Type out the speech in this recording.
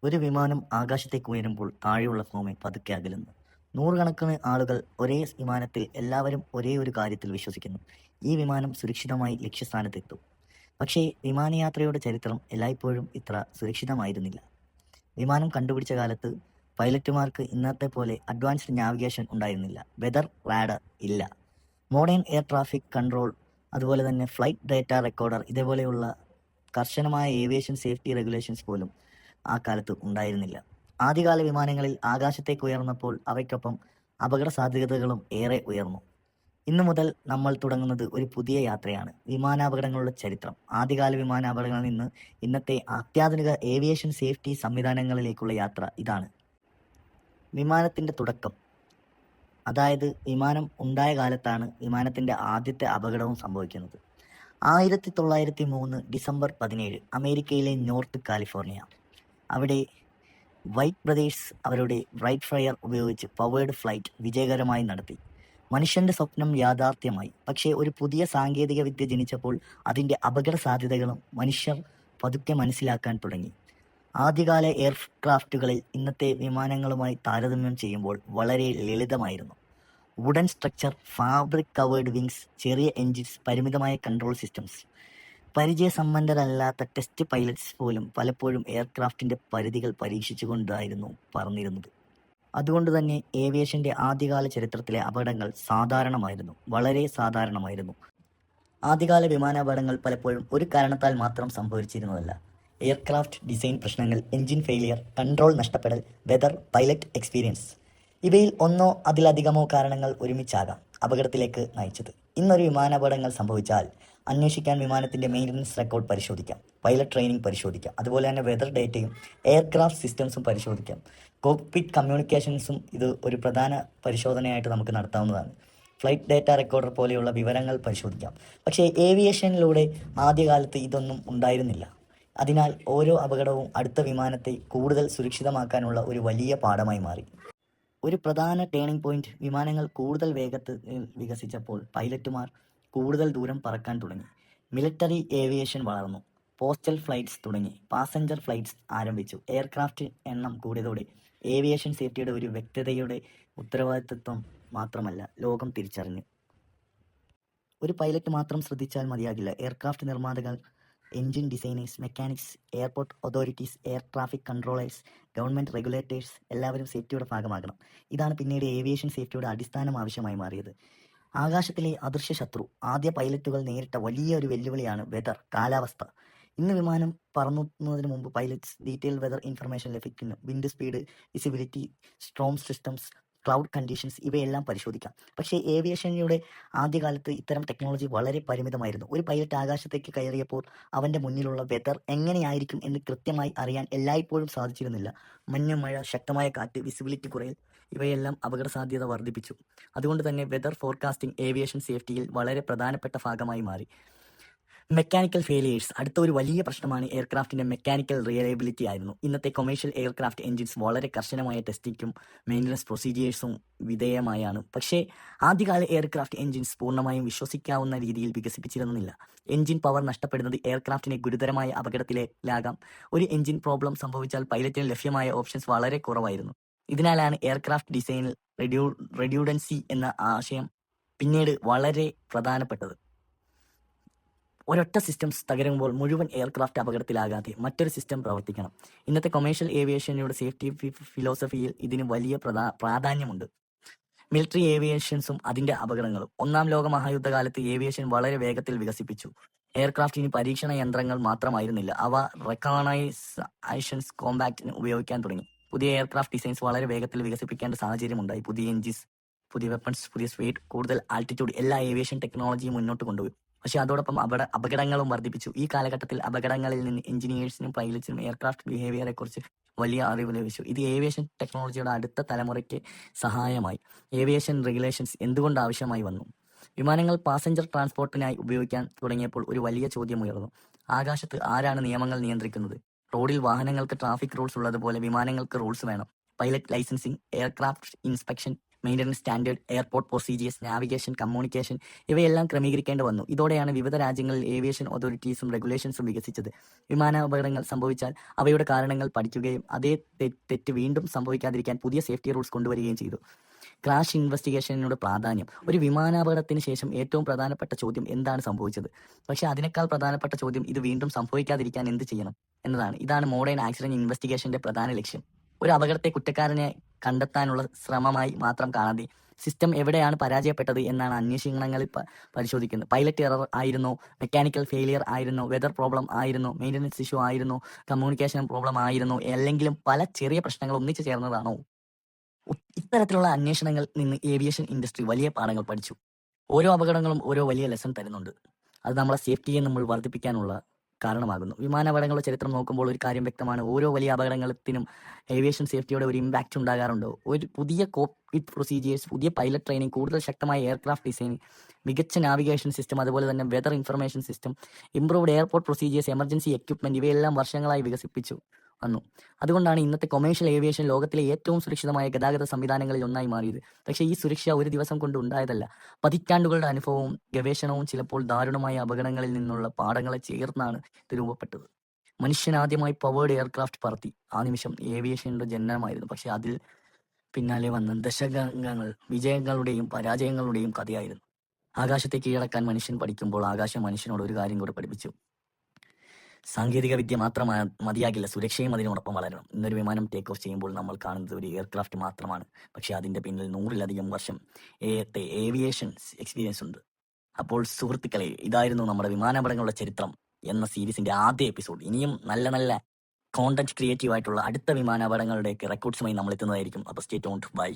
ഒരു വിമാനം ആകാശത്തേക്ക് ഉയരുമ്പോൾ താഴെയുള്ള ഭൂമി പതുക്കെ അകലുന്നു. നൂറുകണക്കിന് ആളുകൾ ഒരേ വിമാനത്തിൽ, എല്ലാവരും ഒരേ ഒരു കാര്യത്തിൽ വിശ്വസിക്കുന്നു: ഈ വിമാനം സുരക്ഷിതമായി ലക്ഷ്യസ്ഥാനത്തെത്തും. പക്ഷേ വിമാനയാത്രയുടെ ചരിത്രം എല്ലായ്പ്പോഴും ഇത്ര സുരക്ഷിതമായിരുന്നില്ല. വിമാനം കണ്ടുപിടിച്ച കാലത്ത് പൈലറ്റുമാർക്ക് ഇന്നത്തെ പോലെ അഡ്വാൻസ്ഡ് നാവിഗേഷൻ ഉണ്ടായിരുന്നില്ല. വെതർ റാഡർ ഇല്ല. മോഡേൺ എയർ ട്രാഫിക് കൺട്രോൾ, അതുപോലെ തന്നെ ഫ്ലൈറ്റ് ഡേറ്റ റെക്കോർഡർ, ഇതേപോലെയുള്ള കർശനമായ ഏവിയേഷൻ സേഫ്റ്റി റെഗുലേഷൻസ് പോലും ആ കാലത്ത് ഉണ്ടായിരുന്നില്ല. ആദ്യകാല വിമാനങ്ങളിൽ ആകാശത്തേക്ക് ഉയർന്നപ്പോൾ അവയ്ക്കൊപ്പം അപകട സാധ്യതകളും ഏറെ ഉയർന്നു. ഇന്നു മുതൽ നമ്മൾ തുടങ്ങുന്നത് ഒരു പുതിയ യാത്രയാണ്: വിമാനാപകടങ്ങളുടെ ചരിത്രം. ആദ്യകാല വിമാനാപകടങ്ങളിൽ നിന്ന് ഇന്നത്തെ അത്യാധുനിക ഏവിയേഷൻ സേഫ്റ്റി സംവിധാനങ്ങളിലേക്കുള്ള യാത്ര ഇതാണ്. വിമാനത്തിൻ്റെ തുടക്കം, അതായത് വിമാനം ഉണ്ടായ കാലത്താണ് വിമാനത്തിൻ്റെ ആദ്യത്തെ അപകടവും സംഭവിക്കുന്നത്. 1903 ഡിസംബർ 17, അമേരിക്കയിലെ നോർത്ത് കാലിഫോർണിയ. അവിടെ വൈറ്റ് ബ്രദേഴ്സ് അവരുടെ ബ്രൈറ്റ് ഫയർ ഉപയോഗിച്ച് പവേർഡ് ഫ്ലൈറ്റ് വിജയകരമായി നടത്തി. മനുഷ്യൻ്റെ സ്വപ്നം യാഥാർത്ഥ്യമായി. പക്ഷേ ഒരു പുതിയ സാങ്കേതിക വിദ്യ ജനിച്ചപ്പോൾ അതിൻ്റെ അപകട സാധ്യതകളും മനുഷ്യർ പതുക്കെ മനസ്സിലാക്കാൻ തുടങ്ങി. ആദ്യകാല എയർക്രാഫ്റ്റുകളിൽ ഇന്നത്തെ വിമാനങ്ങളുമായി താരതമ്യം ചെയ്യുമ്പോൾ വളരെ ലളിതമായിരുന്നു. Wooden structure, fabric covered wings, ചെറിയ എൻജിൻസ്, പരിമിതമായ കൺട്രോൾ സിസ്റ്റംസ്. പരിചയസമ്പന്നരല്ലാത്ത ടെസ്റ്റ് പൈലറ്റ്സ് പോലും പലപ്പോഴും എയർക്രാഫ്റ്റിൻ്റെ പരിധികൾ പരീക്ഷിച്ചുകൊണ്ടായിരുന്നു പറന്നിരുന്നത്. അതുകൊണ്ട് തന്നെ ഏവിയേഷൻ്റെ ആദ്യകാല ചരിത്രത്തിലെ അപകടങ്ങൾ സാധാരണമായിരുന്നു, വളരെ സാധാരണമായിരുന്നു. ആദ്യകാല വിമാനാപകടങ്ങൾ പലപ്പോഴും ഒരു കാരണത്താൽ മാത്രം സംഭവിച്ചിരുന്നതല്ല: എയർക്രാഫ്റ്റ് ഡിസൈൻ പ്രശ്നങ്ങൾ, എഞ്ചിൻ ഫെയിലിയർ, കൺട്രോൾ നഷ്ടപ്പെടൽ, വെതർ, പൈലറ്റ് എക്സ്പീരിയൻസ്. ഇവയിൽ ഒന്നോ അതിലധികമോ കാരണങ്ങൾ ഒരുമിച്ചാകാം അപകടത്തിലേക്ക് നയിച്ചത്. ഇന്നൊരു വിമാനാപകടങ്ങൾ സംഭവിച്ചാൽ അന്വേഷിക്കാൻ വിമാനത്തിൻ്റെ മെയിൻ്റനൻസ് റെക്കോർഡ് പരിശോധിക്കാം, പൈലറ്റ് ട്രെയിനിങ് പരിശോധിക്കാം, അതുപോലെ തന്നെ വെതർ ഡേറ്റയും എയർക്രാഫ്റ്റ് സിസ്റ്റംസും പരിശോധിക്കാം. കോക്പിറ്റ് കമ്മ്യൂണിക്കേഷൻസും ഇത് ഒരു പ്രധാന പരിശോധനയായിട്ട് നമുക്ക് നടത്താവുന്നതാണ്. ഫ്ലൈറ്റ് ഡേറ്റ റെക്കോർഡർ പോലെയുള്ള വിവരങ്ങൾ പരിശോധിക്കാം. പക്ഷേ ഏവിയേഷനിലൂടെ ആദ്യകാലത്ത് ഇതൊന്നും ഉണ്ടായിരുന്നില്ല. അതിനാൽ ഓരോ അപകടവും അടുത്ത വിമാനത്തെ കൂടുതൽ സുരക്ഷിതമാക്കാനുള്ള ഒരു വലിയ പാഠമായി മാറി. ഒരു പ്രധാന ടേണിംഗ് പോയിന്റ്: വിമാനങ്ങൾ കൂടുതൽ വേഗത്തിൽ വികസിച്ചപ്പോൾ പൈലറ്റുമാർ കൂടുതൽ ദൂരം പറക്കാൻ തുടങ്ങി. മിലിറ്ററി ഏവിയേഷൻ വളർന്നു. പോസ്റ്റൽ ഫ്ലൈറ്റ്സ് തുടങ്ങി. പാസഞ്ചർ ഫ്ലൈറ്റ്സ് ആരംഭിച്ചു. എയർക്രാഫ്റ്റ് എണ്ണം കൂടിയതോടെ ഏവിയേഷൻ സേഫ്റ്റിയുടെ ഒരു വ്യക്തതയുടെ ഉത്തരവാദിത്വം മാത്രമല്ല ലോകം തിരിച്ചറിഞ്ഞു. ഒരു പൈലറ്റ് മാത്രം ശ്രദ്ധിച്ചാൽ മതിയാകില്ല. എയർക്രാഫ്റ്റ് നിർമ്മാതാക്കൾ, engine designers, mechanics, airport authorities, air traffic controllers, government regulators എല്ലാവരും സേഫ്റ്റിയുടെ ഭാഗമാകണം. ഇതാണ് പിന്നീട് ഏവിയേഷൻ സേഫ്റ്റിയുടെ അടിസ്ഥാനം ആവശ്യമായി മാറിയത്. ആകാശത്തിലെ അദൃശ്യ ശത്രു. ആദ്യ പൈലറ്റുകൾ നേരിട്ട വലിയ ഒരു വെല്ലുവിളിയാണ് വെതർ, കാലാവസ്ഥ. ഇന്ന് വിമാനം പറന്നുന്നതിന് മുമ്പ് പൈലറ്റ്സ് ഡീറ്റെയിൽഡ് വെതർ ഇൻഫർമേഷൻ ലഭിക്കുന്നു. Wind speed, visibility, Strom systems, cloud conditions, ഇവയെല്ലാം പരിശോധിക്കാം. പക്ഷേ ഏവിയേഷനിലൂടെ ആദ്യകാലത്ത് ഇത്തരം ടെക്നോളജി വളരെ പരിമിതമായിരുന്നു. ഒരു പൈലറ്റ് ആകാശത്തേക്ക് കയറിയപ്പോൾ അവൻ്റെ മുന്നിലുള്ള വെതർ എങ്ങനെയായിരിക്കും എന്ന് കൃത്യമായി അറിയാൻ എല്ലായ്പ്പോഴും സാധിച്ചിരുന്നില്ല. മഞ്ഞ്, മഴ, ശക്തമായ കാറ്റ്, വിസിബിലിറ്റി കുറയൽ, ഇവയെല്ലാം അപകട സാധ്യത വർദ്ധിപ്പിച്ചു. അതുകൊണ്ട് തന്നെ വെതർ ഫോർകാസ്റ്റിംഗ് ഏവിയേഷൻ സേഫ്റ്റിയിൽ വളരെ പ്രധാനപ്പെട്ട ഭാഗമായി മാറി. മെക്കാനിക്കൽ ഫെയിലിയേഴ്സ് അടുത്ത ഒരു വലിയ പ്രശ്നമാണ്. എയർക്രാഫ്റ്റിൻ്റെ മെക്കാനിക്കൽ റിലയബിലിറ്റി ആയിരുന്നു. ഇന്നത്തെ കൊമേഴ്ഷ്യൽ എയർക്രാഫ്റ്റ് എൻജിൻസ് വളരെ കർശനമായ ടെസ്റ്റിങ്ങും മെയിൻ്റനൻസ് പ്രൊസീജിയേഴ്സും വിധേയമായാണ്. പക്ഷേ ആദ്യകാല എയർക്രാഫ്റ്റ് എൻജിൻസ് പൂർണ്ണമായും വിശ്വസിക്കാവുന്ന രീതിയിൽ വികസിപ്പിച്ചിരുന്നില്ല. എൻജിൻ പവർ നഷ്ടപ്പെടുന്നത് എയർക്രാഫ്റ്റിനെ ഗുരുതരമായ അപകടത്തിലാകാം. ഒരു എൻജിൻ പ്രോബ്ലം സംഭവിച്ചാൽ പൈലറ്റിന് ലഭ്യമായ ഓപ്ഷൻസ് വളരെ കുറവായിരുന്നു. ഇതിനാലാണ് എയർക്രാഫ്റ്റ് ഡിസൈനിൽ റെഡ്യൂഡൻസി എന്ന ആശയം പിന്നീട് വളരെ പ്രധാനപ്പെട്ടത്. ഒരൊറ്റ സിസ്റ്റംസ് തകരുമ്പോൾ മുഴുവൻ എയർക്രാഫ്റ്റ് അപകടത്തിലാകാതെ മറ്റൊരു സിസ്റ്റം പ്രവർത്തിക്കണം. ഇന്നത്തെ കൊമേഴ്ഷ്യൽ ഏവിയേഷനുടെ സേഫ്റ്റി ഫിലോസഫിയിൽ ഇതിന് വലിയ പ്രാധാന്യമുണ്ട്. മിലിറ്ററി ഏവിയേഷൻസും അതിൻ്റെ അപകടങ്ങളും. ഒന്നാം ലോക മഹായുദ്ധകാലത്ത് ഏവിയേഷൻ വളരെ വേഗത്തിൽ വികസിപ്പിച്ചു. എയർക്രാഫ്റ്റിന് പരീക്ഷണ യന്ത്രങ്ങൾ മാത്രമായിരുന്നില്ല, അവ റെക്കഗ്നൈസേഷൻസ് കോമ്പാക്റ്റിന് ഉപയോഗിക്കാൻ തുടങ്ങി. പുതിയ എയർക്രാഫ്റ്റ് ഡിസൈൻസ് വളരെ വേഗത്തിൽ വികസിപ്പിക്കേണ്ട സാഹചര്യമുണ്ടായി. പുതിയ എൻജിൻസ്, പുതിയ വെപ്പൺസ്, പുതിയ സ്പീഡ്, കൂടുതൽ ആൾട്ടിറ്റ്യൂഡ്, എല്ലാ ഏവിയേഷൻ ടെക്നോളജിയും മുന്നോട്ട് കൊണ്ടുപോയി. പക്ഷേ അതോടൊപ്പം അപകടങ്ങളും വർദ്ധിപ്പിച്ചു. ഈ കാലഘട്ടത്തിൽ അപകടങ്ങളിൽ നിന്ന് എഞ്ചിനീയേഴ്സിനും പൈലറ്റ്സിനും എയർക്രാഫ്റ്റ് ബിഹേവിയറെക്കുറിച്ച് വലിയ അറിവ് ലഭിച്ചു. ഇത് ഏവിയേഷൻ ടെക്നോളജിയുടെ അടുത്ത തലമുറയ്ക്ക് സഹായമായി. ഏവിയേഷൻ റെഗുലേഷൻസ് എന്തുകൊണ്ട് ആവശ്യമായി വന്നു? വിമാനങ്ങൾ പാസഞ്ചർ ട്രാൻസ്പോർട്ടിനായി ഉപയോഗിക്കാൻ തുടങ്ങിയപ്പോൾ ഒരു വലിയ ചോദ്യം ഉയർന്നു: ആകാശത്ത് ആരാണ് നിയമങ്ങൾ നിയന്ത്രിക്കുന്നത്? റോഡിൽ വാഹനങ്ങൾക്ക് ട്രാഫിക് റൂൾസ് ഉള്ളതുപോലെ വിമാനങ്ങൾക്ക് റൂൾസ് വേണം. Pilot licensing, aircraft inspection, maintenance standard, airport procedures, navigation, communication ഇവയെല്ലാം ക്രമീകരിക്കേണ്ടി വന്നു. ഇതോടെയാണ് വിവിധ രാജ്യങ്ങളിൽ ഏവിയേഷൻ അതോറിറ്റീസും റെഗുലേഷൻസും വികസിച്ചത്. വിമാനാപകടങ്ങൾ സംഭവിച്ചാൽ അവയുടെ കാരണങ്ങൾ പഠിക്കുകയും അതേ തെറ്റ് വീണ്ടും സംഭവിക്കാതിരിക്കാൻ പുതിയ സേഫ്റ്റി റൂൾസ് കൊണ്ടുവരികയും ചെയ്തു. ക്രാഷ് ഇൻവെസ്റ്റിഗേഷനോട് പ്രാധാന്യം. ഒരു വിമാനാപകടത്തിന് ശേഷം ഏറ്റവും പ്രധാനപ്പെട്ട ചോദ്യം എന്താണ് സംഭവിച്ചത്? പക്ഷേ അതിനേക്കാൾ പ്രധാനപ്പെട്ട ചോദ്യം ഇത് വീണ്ടും സംഭവിക്കാതിരിക്കാൻ എന്ത് ചെയ്യണം എന്നതാണ്. ഇതാണ് മോഡേൺ ആക്സിഡന്റ് ഇൻവെസ്റ്റിഗേഷന്റെ പ്രധാന ലക്ഷ്യം. ഒരു അപകടത്തെ കുറ്റക്കാരനെ കണ്ടെത്താനുള്ള ശ്രമമായി മാത്രം കാണാതെ സിസ്റ്റം എവിടെയാണ് പരാജയപ്പെട്ടത് എന്നാണ് അന്വേഷണങ്ങളിൽ പരിശോധിക്കുന്നത്. പൈലറ്റ് എറർ ആയിരുന്നോ, മെക്കാനിക്കൽ ഫെയിലിയർ ആയിരുന്നോ, വെതർ പ്രോബ്ലം ആയിരുന്നോ, മെയിൻ്റനൻസ് ഇഷ്യൂ ആയിരുന്നോ, കമ്മ്യൂണിക്കേഷൻ പ്രോബ്ലം ആയിരുന്നോ, അല്ലെങ്കിലും പല ചെറിയ പ്രശ്നങ്ങൾ ഒന്നിച്ചു ചേർന്നതാണോ? ഇത്തരത്തിലുള്ള അന്വേഷണങ്ങളിൽ നിന്ന് ഏവിയേഷൻ ഇൻഡസ്ട്രി വലിയ പാഠങ്ങൾ പഠിച്ചു. ഓരോ അപകടങ്ങളും ഓരോ വലിയ ലെസൺ തരുന്നുണ്ട്. അത് നമ്മളെ സേഫ്റ്റിയെ നമ്മൾ വർദ്ധിപ്പിക്കാനുള്ള കാരണമാകുന്നു. വിമാനാപകടങ്ങളുടെ ചരിത്രം നോക്കുമ്പോൾ ഒരു കാര്യം വ്യക്തമാണ്. ഓരോ വലിയ അപകടത്തിനും ഏവിയേഷൻ സേഫ്റ്റിയോടെ ഒരു ഇമ്പാക്റ്റ് ഉണ്ടാകാറുണ്ട്. ഒരു പുതിയ കോക്പിറ്റ് പ്രൊസീജിയേഴ്സ്, പുതിയ പൈലറ്റ് ട്രെയിനിങ്, കൂടുതൽ ശക്തമായ എയർക്രാഫ്റ്റ് ഡിസൈൻ, മികച്ച നാവിഗേഷൻ സിസ്റ്റം, അതുപോലെ തന്നെ weather information system, improved airport procedures, emergency equipment ഇവയെല്ലാം വർഷങ്ങളായി വികസിപ്പിച്ചു വന്നു. അതുകൊണ്ടാണ് ഇന്നത്തെ കൊമേഴ്ഷ്യൽ ഏവിയേഷൻ ലോകത്തിലെ ഏറ്റവും സുരക്ഷിതമായ ഗതാഗത സംവിധാനങ്ങളിൽ ഒന്നായി മാറിയത്. പക്ഷേ ഈ സുരക്ഷ ഒരു ദിവസം കൊണ്ട് ഉണ്ടായതല്ല. പതിറ്റാണ്ടുകളുടെ അനുഭവവും ഗവേഷണവും ചിലപ്പോൾ ദാരുണമായ അപകടങ്ങളിൽ നിന്നുള്ള പാഠങ്ങളെ ചേർന്നാണ് ഇത് രൂപപ്പെട്ടത്. മനുഷ്യൻ ആദ്യമായി പവേർഡ് എയർക്രാഫ്റ്റ് പറത്തി. ആ നിമിഷം ഏവിയേഷൻ്റെ ജനനമായിരുന്നു. പക്ഷേ അതിൽ പിന്നാലെ വന്ന ദശകങ്ങൾ വിജയങ്ങളുടെയും പരാജയങ്ങളുടെയും കഥയായിരുന്നു. ആകാശത്തെ കീഴടക്കാൻ മനുഷ്യൻ പഠിക്കുമ്പോൾ ആകാശം മനുഷ്യനോട് ഒരു കാര്യം കൂടെ പഠിപ്പിച്ചു. സാങ്കേതിക വിദ്യ മാത്രം മതിയാകില്ല, സുരക്ഷയും അതിനോടൊപ്പം വളരണം. ഇന്നൊരു വിമാനം ടേക്ക് ഓഫ് ചെയ്യുമ്പോൾ നമ്മൾ കാണുന്നത് ഒരു എയർക്രാഫ്റ്റ് മാത്രമാണ്. പക്ഷേ അതിൻ്റെ പിന്നിൽ 100-ലധികം വർഷം ഏവിയേഷൻ എക്സ്പീരിയൻസ് ഉണ്ട്. അപ്പോൾ സുഹൃത്തുക്കളെ, ഇതായിരുന്നു നമ്മുടെ വിമാനാപകടങ്ങളുടെ ചരിത്രം എന്ന സീരീസിൻ്റെ ആദ്യ എപ്പിസോഡ്. ഇനിയും നല്ല നല്ല കോണ്ടന്റ് ക്രിയേറ്റീവ് ആയിട്ടുള്ള അടുത്ത വിമാനാപകടങ്ങളുടെയൊക്കെ റെക്കോർഡ്സുമായി നമ്മൾ എത്തുന്നതായിരിക്കും. അപ്പോൾ സ്റ്റേ ട്യൂൺഡ്. ബൈ.